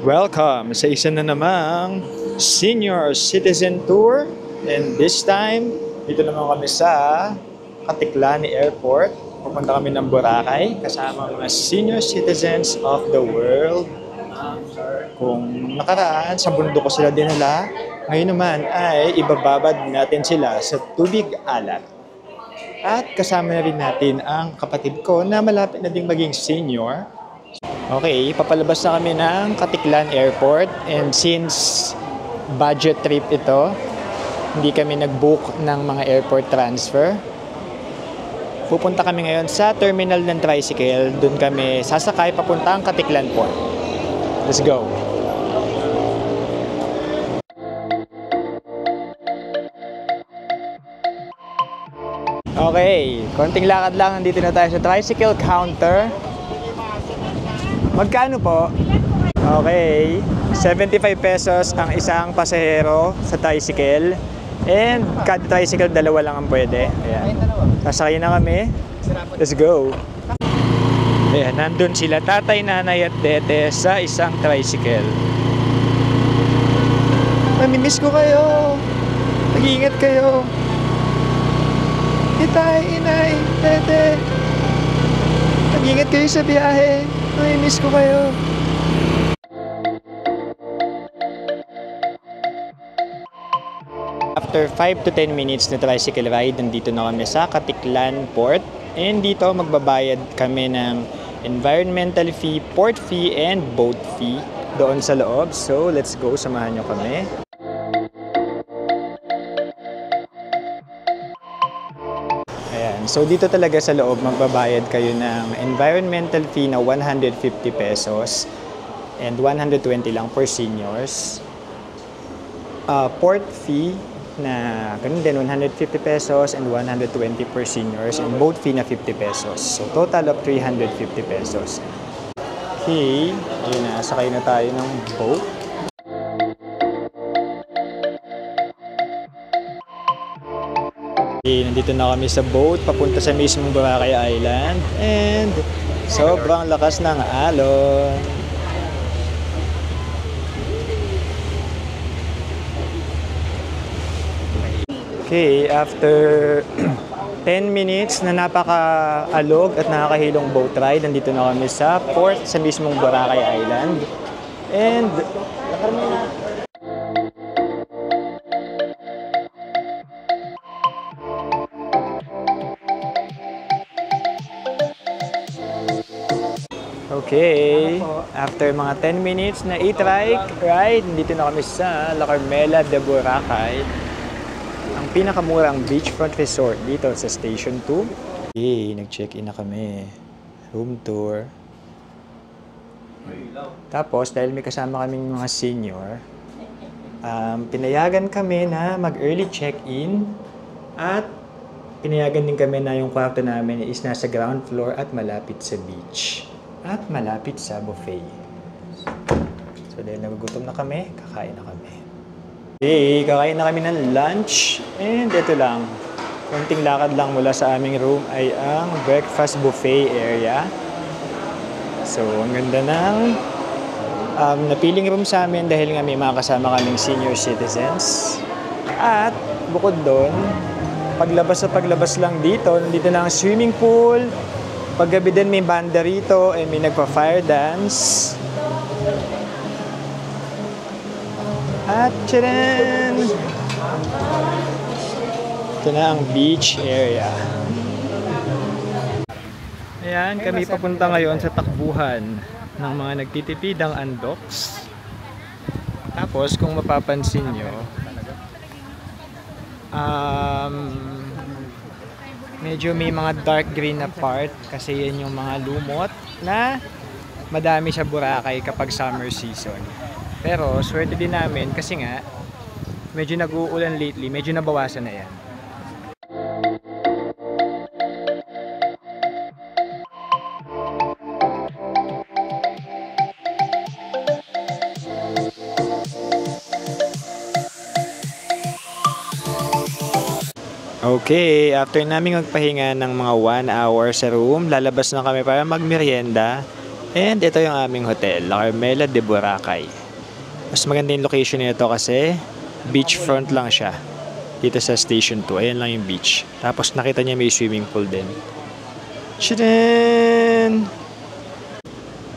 Welcome sa isa na namang Senior Citizen Tour. And this time, dito naman kami sa Katiklani Airport. Pupunta kami ng Boracay kasama mga senior citizens of the world. Kung nakaraan, sa bundok ko sila dinala. Ngayon naman ay ibababad natin sila sa tubig alat. At kasama na rin natin ang kapatid ko na malapit na ding maging senior. Okay, papalabas na kami ng Katiklan Airport, and since budget trip ito, hindi kami nag-book ng mga airport transfer. Pupunta kami ngayon sa terminal ng tricycle, doon kami sasakay papuntang Katiklan Port. Let's go! Okay, konting lakad lang, nandito na tayo sa tricycle counter. Magkano po? Okay, 75 pesos ang isang pasahero sa tricycle. And kada tricycle, dalawa lang ang pwede. Ayan. Sasakay na kami. Let's go. Ayan, nandun sila, tatay, nanay at tete sa isang tricycle. Mamimiss ko kayo. Mag-iingat kayo. Itay, inay, tete. Mag-iingat kayo sa biyahe. Mamimiss ko kayo. After 5 to 10 minutes na tricycle ride, nandito na kami sa Katiklan Port. And dito magbabayad kami ng environmental fee, port fee, and boat fee doon sa loob. So let's go, samahan nyo kami. Ayan, so dito talaga sa loob magbabayad kayo ng environmental fee na 150 pesos and 120 lang for seniors. Port fee na ganun din, 150 pesos and 120 per seniors, and boat fee na 50 pesos. So total of 350 pesos. Okay, ayun na, sakay na tayo ng boat. Okay, nandito na kami sa boat papunta sa mismong Boracay Island, and sobrang lakas ng alon. Okay, after 10 minutes na napaka-alog at nakakahilong boat ride, nandito na kami sa port sa mismong Boracay Island. And okay, after mga 10 minutes na e-trike ride, nandito na kami sa La Carmela de Boracay, ang pinakamurang beachfront resort dito sa Station 2. Okay, nag-check-in na kami. Room tour. Tapos, dahil may kasama kaming mga senior, pinayagan kami na mag-early check-in, at pinayagan din kami na yung kwarto namin is nasa ground floor at malapit sa beach. At malapit sa buffet. So, dahil nagugutom na kami, kakain na kami. Okay, kakain na kami ng lunch. And ito lang, konting lakad lang mula sa aming room ay ang breakfast buffet area. So, ang ganda ng napiling room sa amin dahil nga may mga kasama kaming senior citizens. At bukod doon, paglabas lang dito, nandito na ang swimming pool. Paggabi din may banda rito, may nagpa-fire dance. At tcharan! Ito na ang beach area. Ayan, kami papunta ngayon sa takbuhan ng mga nagtitipidang undocs. Tapos kung mapapansin nyo, medyo may mga dark green na part kasi yan yung mga lumot na madami sa Boracay kapag summer season. Pero swerte din namin kasi nga medyo nag-uulan lately, medyo nabawasan na yan. Okay, after namin magpahinga ng mga 1 hour sa room, lalabas na kami para magmerienda. And ito yung aming hotel, La Carmela de Boracay. Mas maganda yung location nito kasi beachfront lang siya. Dito sa Station 2, ayan lang yung beach. Tapos nakita niya may swimming pool din. Tadaan!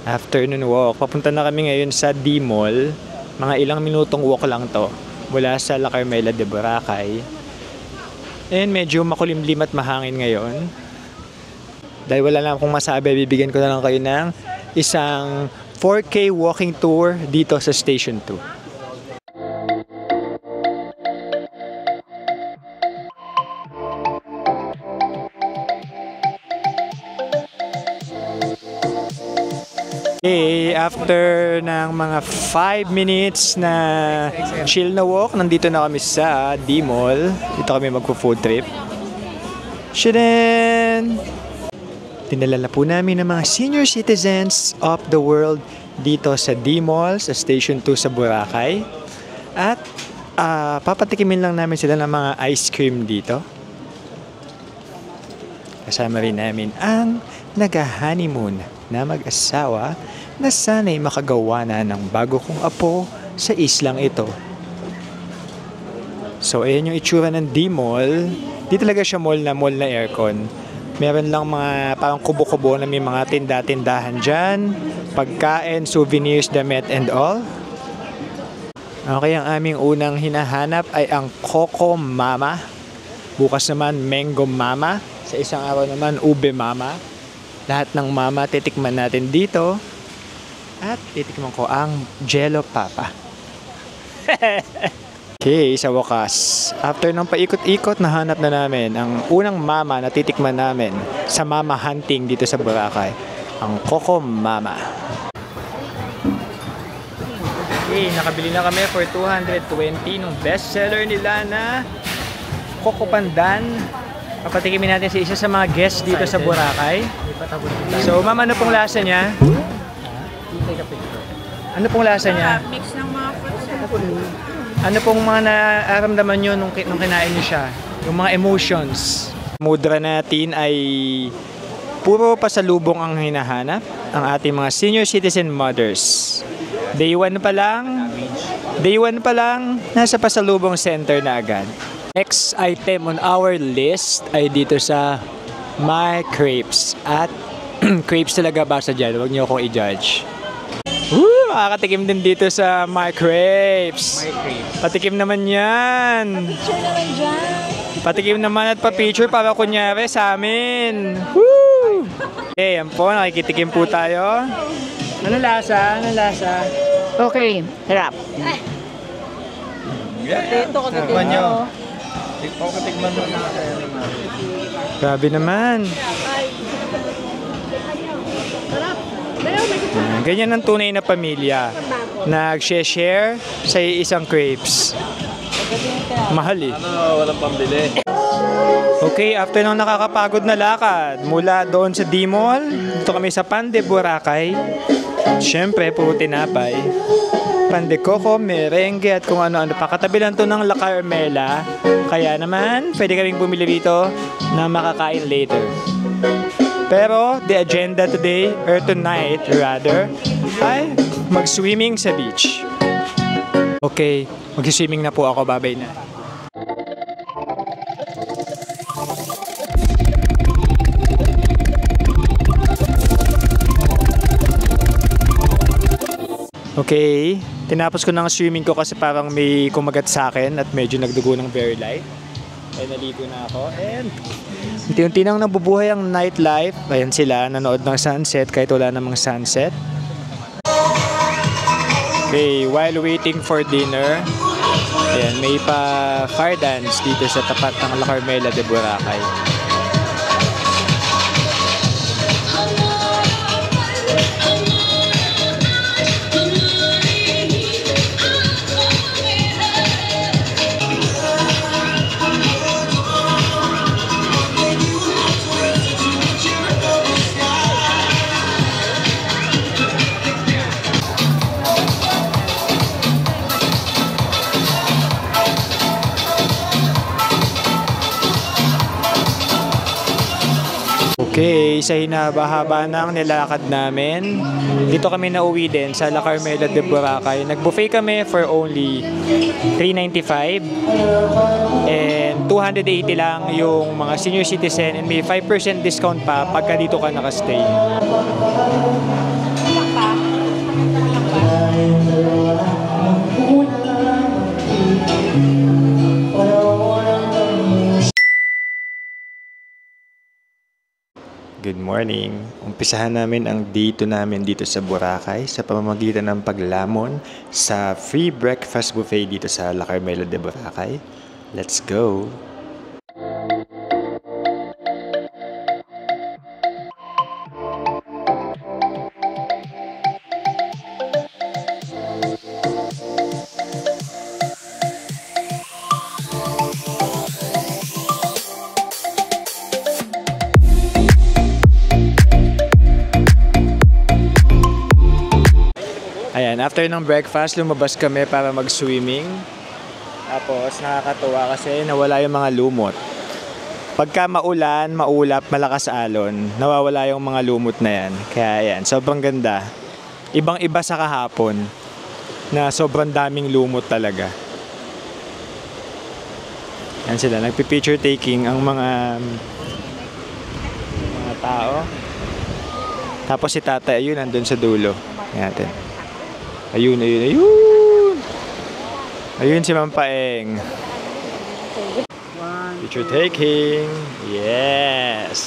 Afternoon walk. Papunta na kami ngayon sa D-Mall. Mga ilang minutong walk lang to. Mula sa La Carmela de Boracay. And medyo makulimlim at mahangin ngayon. Dahil wala lang akong masabi, bibigyan ko na lang kayo ng isang 4K walking tour dito sa Station 2. Okay, after ng mga 5 minutes na chill na walk, nandito na kami sa D-Mall. Dito kami magpo-food trip. Shadaan! Dinala na po namin ng mga senior citizens of the world dito sa D-Mall, sa Station 2 sa Boracay. At papatikimin lang namin sila ng mga ice cream dito. Kasama rin namin ang nag-honeymoon na mag-asawa na sana'y makagawa na ng bago kong apo sa islang ito. So, ayan yung itsura ng D-Mall. Di talaga siya mall na aircon. Meron lang mga parang kubo-kubo na may mga tinda-tindahan dyan. Pagkain, souvenirs, damit and all. Okay, ang aming unang hinahanap ay ang Coco Mama. Bukas naman, Mango Mama. Sa isang araw naman, Ube Mama. Lahat ng mama titikman natin dito. At titikman ko ang Jello Papa. Okay, sa wakas. After ng paikot-ikot, nahanap na namin ang unang mama na titikman namin sa mama hunting dito sa Boracay. Ang Coco Mama. Okay, nakabili na kami for 220 ng bestseller nila na Coco Pandan. Papatikimin natin sa isa sa mga guests dito sa Boracay. So, ma'am, ano pong lasa niya? Ano pong lasa niya? Mix ng mga fruits. Ano pong mga nararamdaman nyo nung kinain niyo siya? Yung mga emotions. Mudra natin ay puro pasalubong ang hinahanap. Ang ating mga senior citizen mothers. Day 1 pa lang, nasa pasalubong center na agad. Next item on our list ay dito sa My Crepes. At crepes talaga basta dyan, huwag niyo akong i-judge. Woo! Makakatikim din dito sa My Crepes. Patikim naman yan. Picture naman dyan. Patikim naman at pa-picture para kunyari sa amin. Woo! Okay, yan po, nakikitikim po tayo. Ano lasa? Okay, harap. Ito ko nyo. Pagkatikman mo na kayo naman. Grabe naman. Ganyan ang tunay na pamilya. Nag-share sa isang crepes. Mahal eh. Walang pambili. Okay, after ng nakakapagod na lakad, mula doon sa D-Mall, dito kami sa Pan de Boracay. Siyempre, puro tinapay. Pan de coco, merengue at kung ano-ano. Pakatabi lang to ng La Carmela. Kaya naman, pwede kaming bumili dito na makakain later. Pero, the agenda today, or tonight rather, ay mag-swimming sa beach. Okay, mag-swimming na po ako. Babay na. Okay, tinapos ko ng swimming ko kasi parang may kumagat sa akin at medyo nagdugo ng very light. Ay naligo na ako and unti-unti nang nabubuhay ang nightlife. Ayan sila, nanood ng sunset kahit wala namang sunset. Okay, while waiting for dinner, ayan, may pa fire dance dito sa tapat ng La Carmela de Boracay. Okay, sa hinaba-haba ng nilakad namin, dito kami nauwi din sa La Carmela de Boracay. Nag-buffet kami for only $395 and $280 lang yung mga senior citizen and may 5% discount pa pagka dito ka nakastay. Good morning. Umpisahan namin ang dito namin dito sa Boracay sa pamamagitan ng paglamon sa free breakfast buffet dito sa La Carmela de Boracay. Let's go! Ayan, after ng breakfast, lumabas kami para mag-swimming. Tapos nakakatuwa kasi nawala yung mga lumot. Pagka maulan, maulap, malakas alon, nawawala yung mga lumot na yan. Kaya ayan, sobrang ganda. Ibang-iba sa kahapon na sobrang daming lumot talaga. Yan sila, nagpi-picture taking ang mga tao. Tapos si tatay, ayun, nandun sa dulo. Ayan natin. Ayun, ayun, ayun. Ayun si Ma'am Paeng. Picture taking. Yes.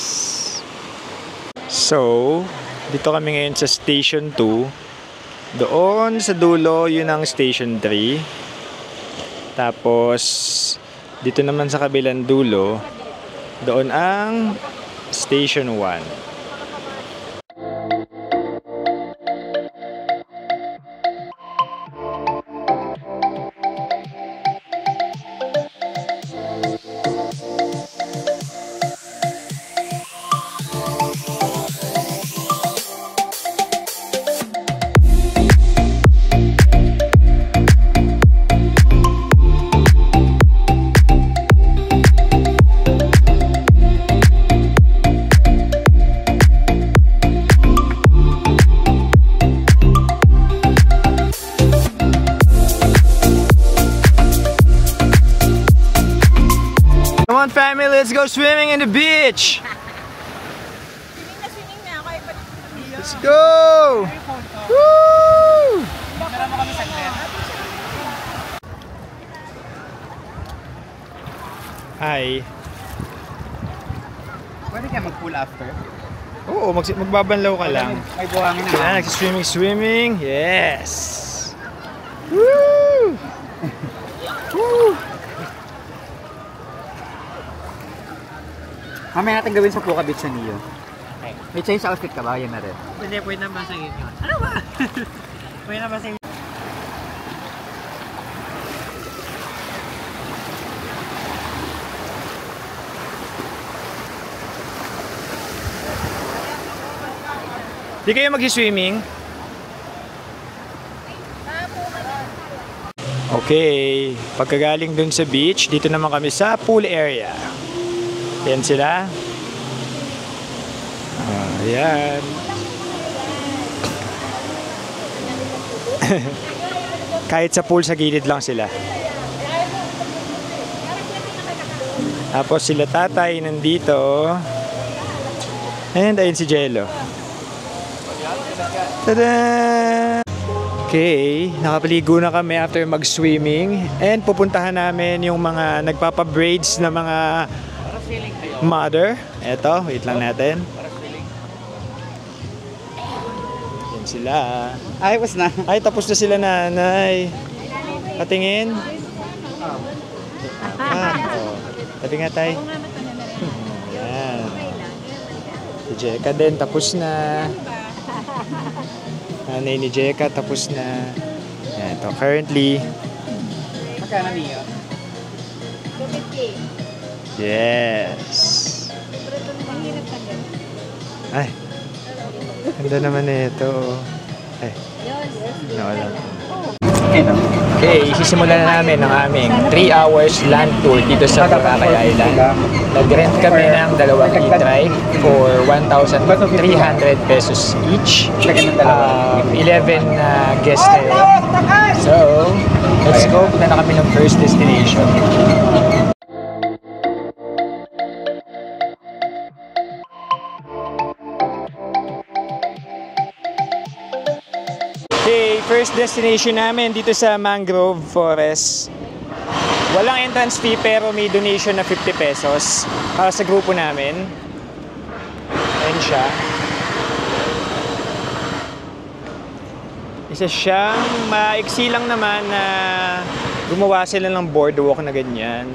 So, dito kami ngayon sa Station 2. Doon sa dulo, yun ang Station 3. Tapos, dito naman sa kabilang dulo, doon ang Station 1. Come on family, let's go swimming in the beach! Let's go! Woo! Hi. Pwede kaya mag-pool after? Oo, magbabanlaw ka lang. May buhangin na. Yan, nagsiswimming. Yes! Woo! Woo! Mamaya natin gawin sa Puka Beach sa Neo. May change sa outfit ka ba? Yan na rin. Hindi, pwede naman sa inyo. Ano ba? Pwede naman sa inyo. Di kayo mag-swimming? Okay, pagkagaling dun sa beach, dito naman kami sa pool area. Yan sila. Ayan. Kahit sa pool, sa gilid lang sila. Tapos sila tatay nandito. And ayun si Jello. Tada! Okay, nakapaligo na kami after mag-swimming. And pupuntahan namin yung mga nagpapa-braids na mga mother. Eto, wait lang natin. Yan sila. Ay, was na. Ay, tapos na sila nanay. Patingin. Oh. Tabi nga tay. Yan. Si Jeka din, tapos na. Nanay ni Jeka, tapos na. Yan, ito, currently. Magkano niyo? Yes. Ay. Ganda naman ito. Ay. Nawala. Okay, sisimulan na namin ang aming 3 hours land tour dito sa Boracay Island. Nag-rent kami ng 2 e-trike for 1,300 pesos each. 11 guests na yun. So, let's go. Punta na kami ng first destination. Okay, first destination namin dito sa Mangrove Forest. Walang entrance fee pero may donation na 50 pesos para sa grupo namin. Ayan siya. Isa siyang maiksi lang naman na gumawa sila ng boardwalk na ganyan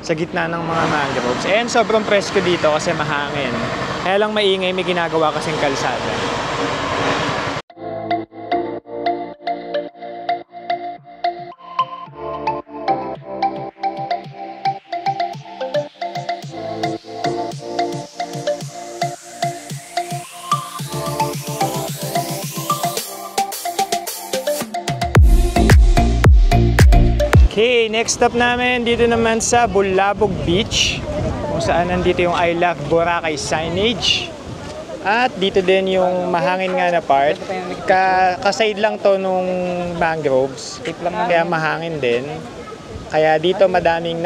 sa gitna ng mga mangroves. And sobrang presko dito kasi mahangin. Kaya lang maingay, may ginagawa kasing kalsada. Okay, next stop namin dito naman sa Bulabog Beach kung saan nandito yung I Love Boracay signage at dito din yung mahangin nga na part kaside lang to nung mangroves kaya mahangin din kaya dito madaming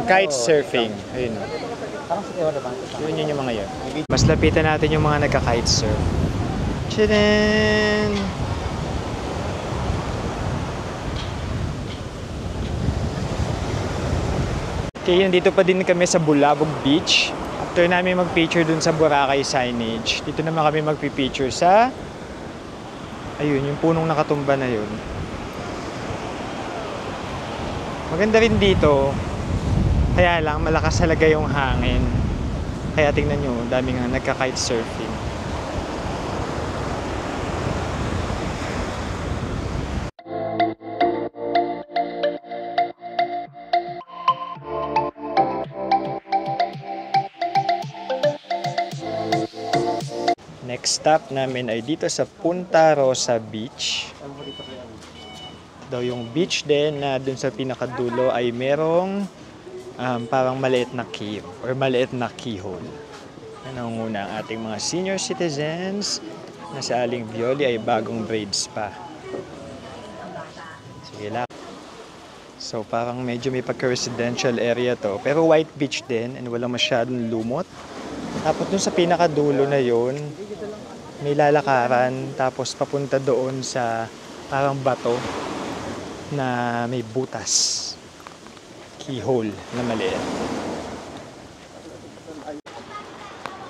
kite surfing ayun yun yung mga yun mas lapitan natin yung mga nagka-kite surf. Tadaan! Okay, nandito pa din kami sa Bulabog Beach. After namin mag-picture dun sa Boracay signage, dito naman kami mag-picture sa ayun, yung punong nakatumba na yun. Maganda rin dito. Kaya lang, malakas talaga yung hangin. Kaya tingnan nyo, dami nga nagka-kite surfing. Next stop namin ay dito sa Punta Rosa Beach. Daw yung beach din na dun sa pinakadulo ay merong parang maliit na cave or maliit na keyhole. Nangunguna ang ating mga senior citizens na sa Aling Violi ay bagong braids pa. Sige lang. So parang medyo may pagka-residential area to. Pero white beach din and walang masyadong lumot. Tapos dun sa pinakadulo na yun, may lalakaran tapos papunta doon sa parang bato na may butas. Keyhole na maliit.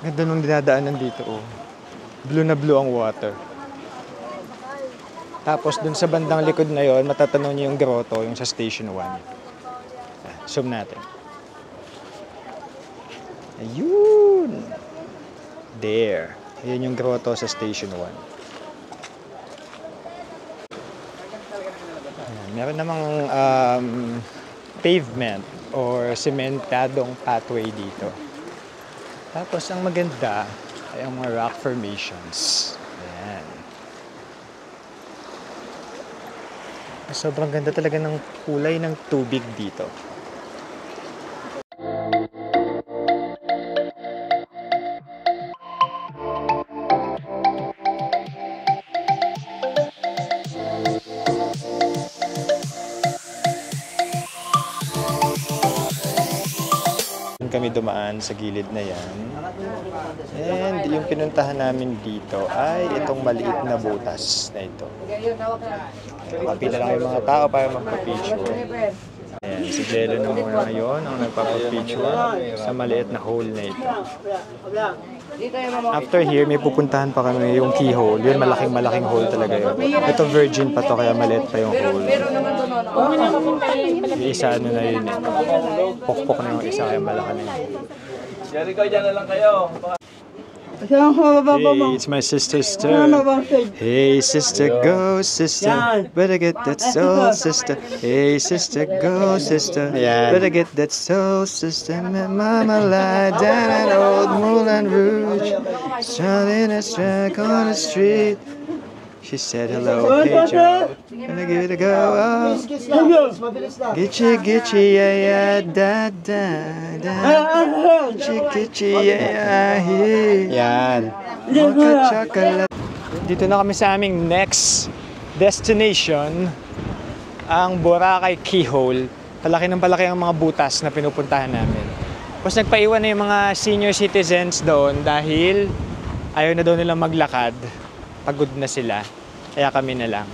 Ganda nung dinadaanan dito oh. Blue na blue ang water. Tapos dun sa bandang likod na yon, matatanaw niyo yung grotto, yung sa Station 1. Zoom natin. Ayun! There. Ayan yung grotto sa Station 1. Ayan, meron namang pavement or sementadong pathway dito. Tapos ang maganda ay ang mga rock formations. Ayan. Sobrang ganda talaga ng kulay ng tubig dito. Kami dumaan sa gilid na yan. And yung pinuntahan namin dito ay itong maliit na butas na ito. Kapila lang yung mga tao para magpa-picture. Ayan, si Jello na muna ngayon ang nagpapa-picture sa maliit na hole na ito. After here, may pupuntahan pa kami yung keyhole. Yun, malaking hole talaga yun. Ito virgin pa to kaya maliit pa yung hole. Yung isa ano na yun eh. Pokpok na yung isa kaya malaki na yun. Jericho, dyan na lang kayo. Hey, it's my sister's turn. Hey, sister, go, sister. Better get that soul, sister. Hey, sister, go, sister. Better get that soul, sister. Mama lie down at old Moulin Rouge. Shot in a track on the street. She said hello, hey Joe. Gonna give it a go. Oh. Gitchy, yeah, yeah, da, da, da. Gitchy, yeah, yeah. Yan. Mocha chocolate. Dito na kami sa aming next destination, ang Boracay Keyhole. Palaki ng palaki ang mga butas na pinupuntahan namin. Tapos nagpaiwan na yung mga senior citizens doon dahil ayaw na daw nilang maglakad. Pagod na sila. Kaya kami na lang.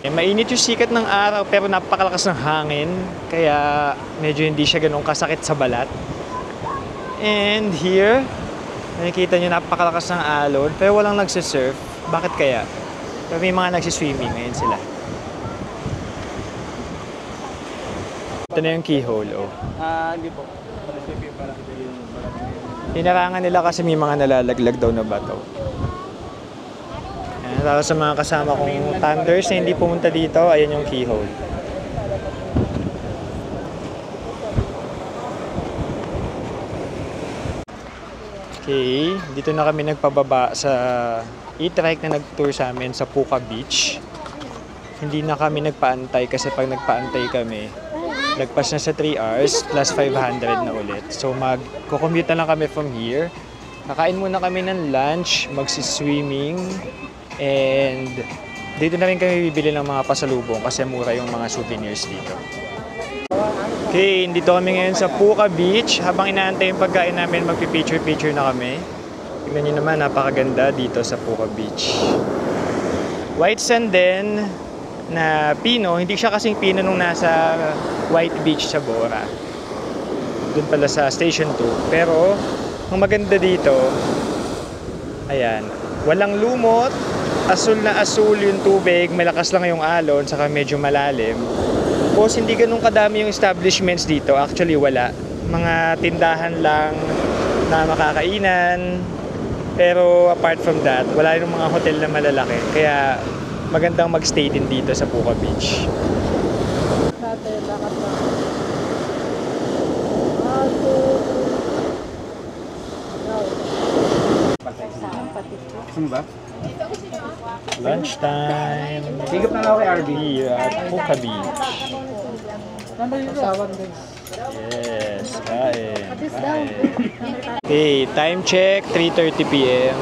Mainit yung sikat ng araw pero napakalakas ng hangin. Kaya medyo hindi siya ganun kasakit sa balat. And here, nakikita nyo napakalakas ng alon pero walang nagsisurf. Bakit kaya? Pero may mga nagsiswimming. Ngayon sila. Ito na yung keyhole. Oh. Hindi po. Hinarangan nila kasi may mga nalalaglag daw na bato. Ayan, tapos sa mga kasama kong thunders na hindi pumunta dito, ayan yung keyhole. Okay, dito na kami nagpababa sa e-trike na nag-tour sa amin sa Puka Beach. Hindi na kami nagpaantay kasi pag nagpaantay kami, lagpas na sa 3 hours plus 500 na ulit. So magko-commute na lang kami from here. Kakain muna kami ng lunch, magsi-swimming, and dito na rin kami bibili ng mga pasalubong kasi mura yung mga souvenirs dito. Okay, dito kami ngayon sa Puka Beach. Habang inaantay yung pagkain namin, magpipicture-picture na kami. Tignan nyo naman, napakaganda dito sa Puka Beach. White sand din na pino, hindi siya kasing pino nung nasa White Beach sa Bora. Doon pala sa Station 2. Pero, ang maganda dito, ayan, walang lumot, asul na asul yung tubig, malakas lang yung alon, saka medyo malalim. Tapos hindi ganun kadami yung establishments dito, actually wala. Mga tindahan lang na makakainan, pero apart from that, wala yung mga hotel na malalaki. Kaya, magandang magstay din dito sa Puka Beach. Ano ba? Lunchtime. Higap na ako kay RB. Here at Puka Beach. Yes, kain. Okay, time check, 3:30 p.m.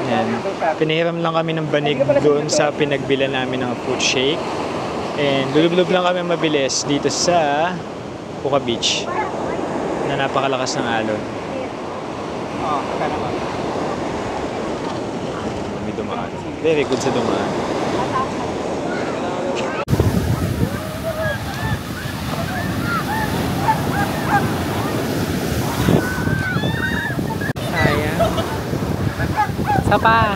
Ayan. Pinahiram lang kami ng banig doon sa pinagbilan namin ng fruit shake. And lulub-lub lang kami mabilis dito sa Puka Beach na napakalakas ng alon. May dumaan. Very good sa dumaan. Sayang. Sapa.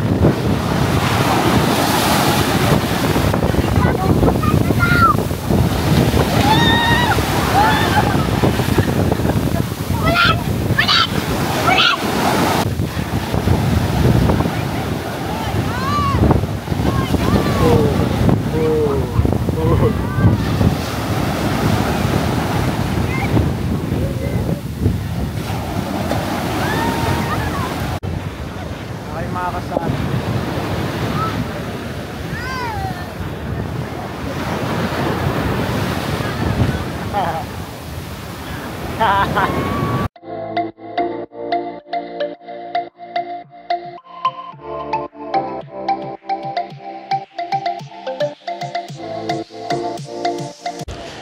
Okay, mga kasama.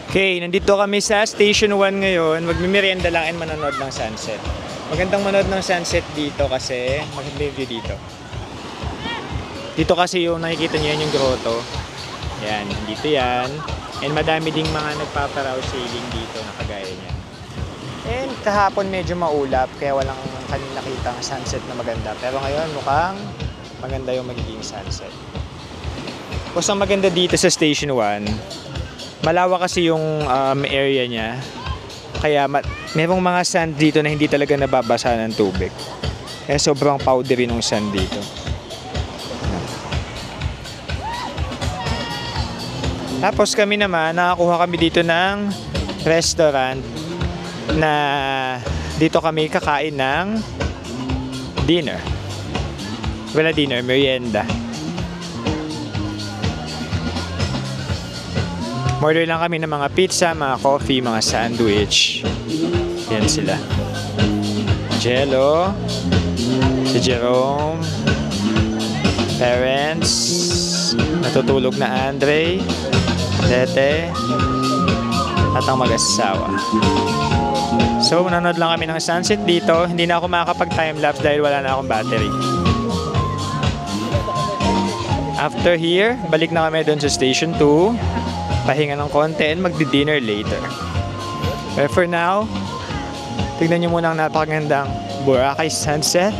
Okay, nandito kami sa Station 1 ngayon. Magmimerienda lang and manonood ng sunset. Magandang manood ng sunset dito kasi maganda yung view dito. Dito kasi yung nakikita niyo yan yung grotto. Yan, dito yan. And madami ding mga nagpaparaw sailing dito na kagaya niyan. And kahapon medyo maulap kaya walang kami nakitang sunset na maganda. Pero ngayon mukhang maganda yung magiging sunset. Tapos ang maganda dito sa Station 1, malawak kasi yung area niya. Kaya merong mga sand dito na hindi talaga nababasa ng tubig. Kaya sobrang powdery nung sand dito. Tapos kami naman, nakakuha kami dito ng restaurant na dito kami kakain ng dinner. Wala dinner, merienda. Order lang kami ng mga pizza, mga coffee, mga sandwich. Yan sila. Jello, si Jerome, parents, natutulog na Andre, Tete, at ang mag-asawa. So, nanonood lang kami ng sunset dito. Hindi na ako makakapag-timelapse dahil wala na akong battery. After here, balik na kami doon sa Station 2. Pahinga ng konti and magdi-dinner later. But for now, tignan nyo muna ang napakagandang Boracay sunset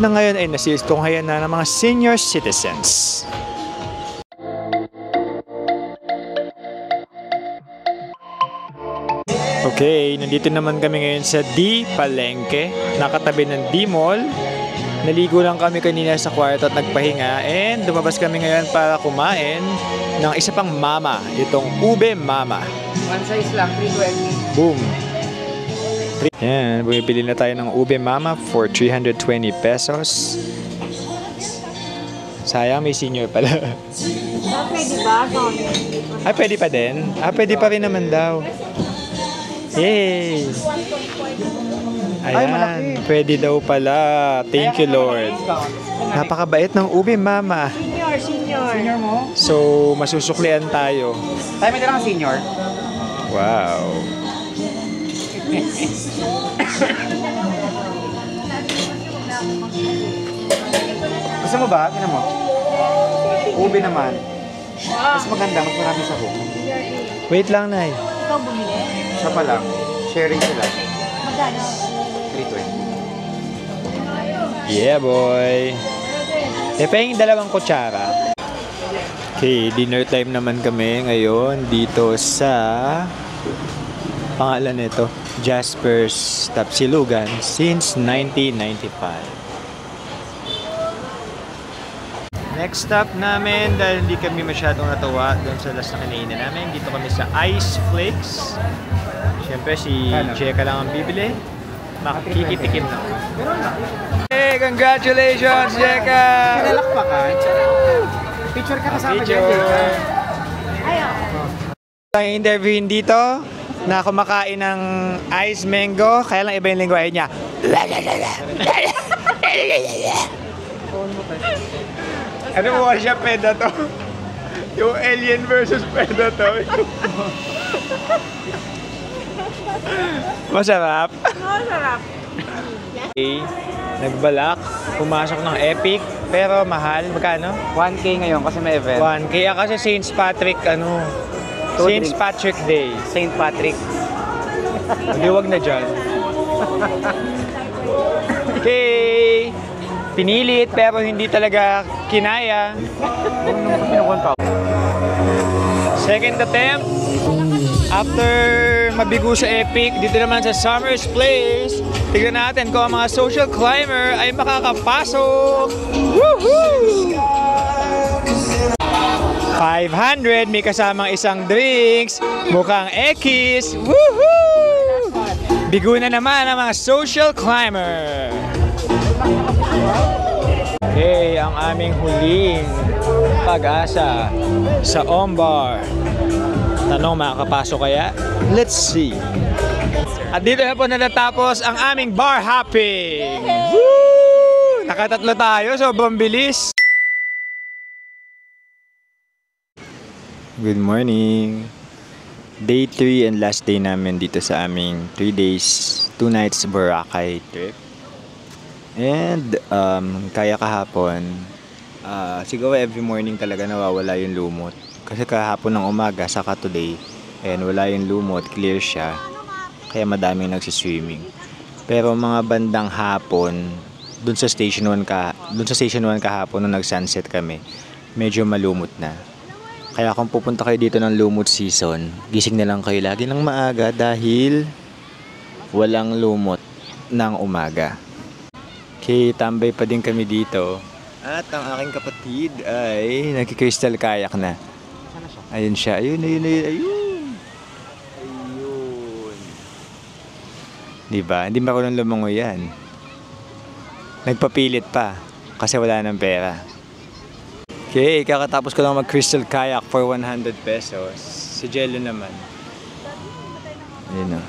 na ngayon ay nasistunghayan na ng mga senior citizens. Okay, nandito naman kami ngayon sa D Palengke, nakatabi ng D Mall. Naligo lang kami kanina sa kwarto at nagpahinga and lumabas kami ngayon para kumain ng isa pang mama, itong ube mama. One size lang, 320. Boom! Yan, bumibili na tayo ng ube mama for 320 pesos. Sayang, may senior pala. Pwede ba? Ay, pwede pa din? Pwede pa rin naman daw. Yay! Ayan, pwede daw pala. Thank you, Lord. Napakabait ng ube mama. Senior mo? So, masusuklian tayo. Tayo may lang senior. Wow. Gusto mo ba? Tignan mo. Ube naman. Mas maganda, mas marami sa hook. Wait lang, Nay. Ikaw bumili? Siya pa lang. Sharing sila. Magkano? 320. Yeah, boy. Pahingin dalawang kutsara. Okay, dinner time naman kami ngayon dito sa pangalan nito, Jasper's Tapsilugan since 1995. Next stop namin, dahil hindi kami masyadong natuwa doon sa last na kinainan namin, dito kami sa Ice Flakes. Siyempre si Cheka lang ang bibili. Makikitikim na. Hey, congratulations, Cheka! Pinalakpakan. Picture ka kasama dyan, Jeka. Ang interviewin dito na kumakain ng ice mango, kaya lang iba yung lingwahe niya. Ano mo siya, Predator? Yung Alien versus Predator. Masarap? Masarap. Okay, nagbalak, pumasok ng Epic, pero mahal. Magkano? 1K ngayon kasi may event. 1. Kaya kasi St. Patrick, St. Patrick Day. St. Patrick. Hindi, wag na dyan. Okay. Pinilit pero hindi talaga kinaya. Second attempt. After mabigo sa Epic, dito naman sa Summer's Place, tignan natin kung ang mga social climber ay makakapasok. Woohoo! 500, may kasamang isang drinks, mukhang ekis. Woohoo! Bigo na naman ang mga social climber. Okay, ang aming huling pag-asa sa Ombar. Tanong, makakapasok kaya? Let's see. At dito na po natatapos ang aming bar hopping. Woo! Nakatatlo tayo, sobrang bilis. Good morning. Day 3 and last day namin dito sa aming 3 days, 2 nights Boracay trip. And kaya kahapon, siguro every morning talaga nawawala yung lumot. Kasi kahapon ng umaga, saka today, and wala yung lumot, clear siya. Kaya madaming nagsiswimming. Pero mga bandang hapon, dun sa Station 1 kahapon nung nag-sunset kami, medyo malumot na. Kaya kung pupunta kayo dito ng lumot season, gising na lang kayo lagi ng maaga dahil walang lumot ng umaga. Okay, tambay pa din kami dito. At ang aking kapatid ay nagki-crystal kayak na. Ayun siya. Ayun. Diba? Hindi marunong lumangoy yan. Nagpapilit pa. kasi wala ng pera. Okay, kakatapos ko lang mag-crystal kayak for 100 pesos. Si Jello naman. Ayun na.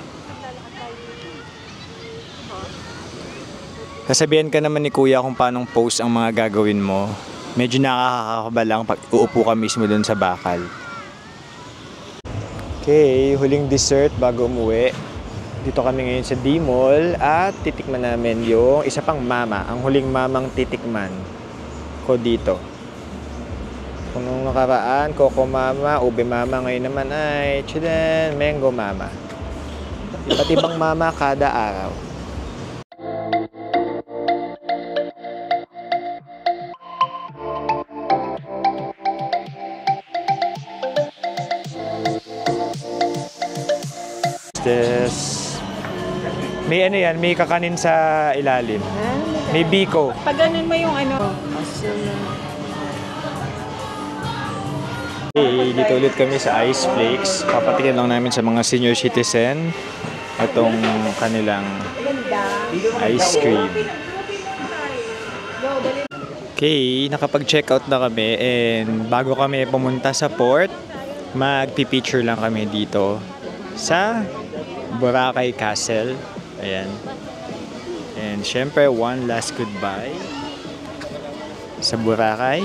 Kasabihan ka naman ni Kuya kung paanong post ang mga gagawin mo. Medyo nakakakaba lang pag uupo ka mismo dun sa bakal. Okay, huling dessert bago umuwi. Dito kami ngayon sa D-Mall at titikman namin yung isa pang mama. Ang huling mamang titikman ko dito. Kung nung nakaraan, Coco Mama, Ube Mama, ngayon naman ay Chilen, Mango Mama. Iba't ibang mama kada araw. May ano yan, may kakanin sa ilalim. May biko. Pag ganun mo yung ano. Okay, dito ulit kami sa Ice Flakes. Papatikin lang namin sa mga senior citizen itong kanilang ice cream. Okay, nakapag-check out na kami and bago kami pumunta sa port, magpipicture lang kami dito sa Boracay Castle. Ayan. And syempre, one last goodbye sa Boracay.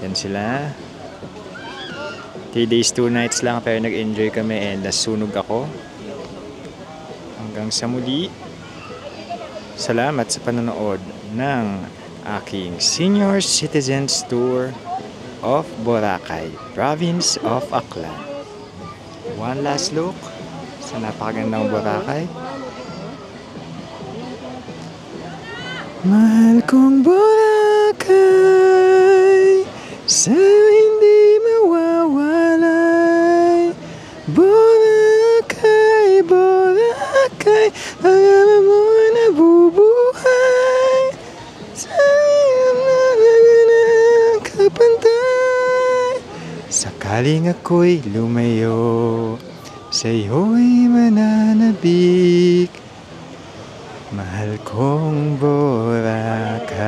Yan sila. 3 days, 2 nights lang pero nag-enjoy kami and nasunog ako. Hanggang sa muli. Salamat sa panonood ng aking Senior Citizens Tour of Boracay, Province of Aklan. One last look sa napakagandang Boracay. Mahal kong Boracay, sa'yo hindi mawawalay. Boracay, Boracay, pag-ama mo nabubuhay. Sa'yo na kapantay. Sakaling ako'y lumayo, sa'yo'y mananabik. Mahal kong Boracay.